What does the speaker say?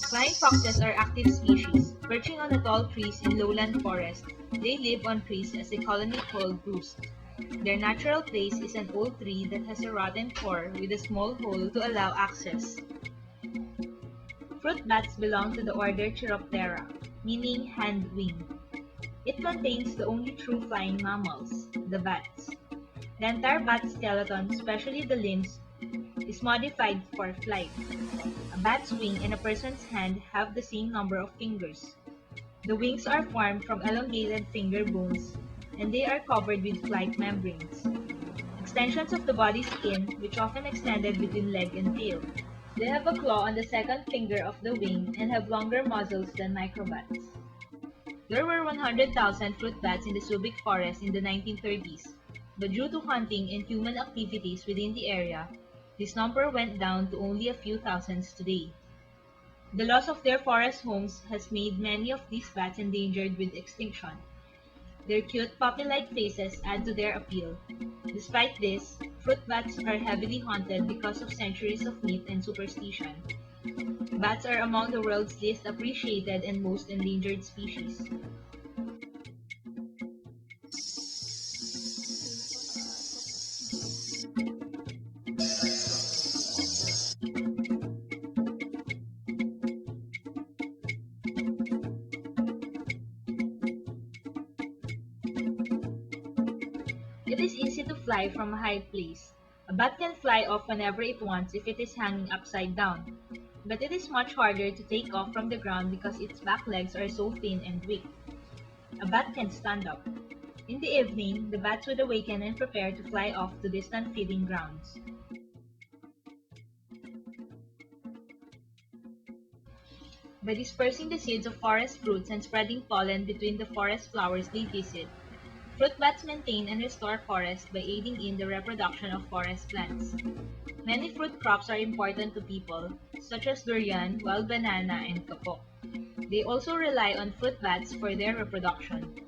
Flying foxes are active species. Perching on the tall trees in lowland forests, they live on trees as a colony called roost. Their natural place is an old tree that has a rotten core with a small hole to allow access. Fruit bats belong to the order Chiroptera, meaning hand-wing. It contains the only true flying mammals, the bats. The entire bat skeleton, especially the limbs, is modified for flight. A bat's wing and a person's hand have the same number of fingers. The wings are formed from elongated finger bones, and they are covered with flight membranes, extensions of the body skin, which often extended between leg and tail. They have a claw on the second finger of the wing and have longer muzzles than microbats. There were 100,000 fruit bats in the Subic forest in the 1930s, but due to hunting and human activities within the area, this number went down to only a few thousands today. The loss of their forest homes has made many of these bats endangered with extinction. Their cute puppy-like faces add to their appeal. Despite this, fruit bats are heavily haunted because of centuries of myth and superstition. Bats are among the world's least appreciated and most endangered species. It is easy to fly from a high place. A bat can fly off whenever it wants if it is hanging upside down. But it is much harder to take off from the ground because its back legs are so thin and weak. A bat can stand up. In the evening, the bats would awaken and prepare to fly off to distant feeding grounds. By dispersing the seeds of forest fruits and spreading pollen between the forest flowers they visit, fruit bats maintain and restore forests by aiding in the reproduction of forest plants. Many fruit crops are important to people, such as durian, wild banana, and kapok. They also rely on fruit bats for their reproduction.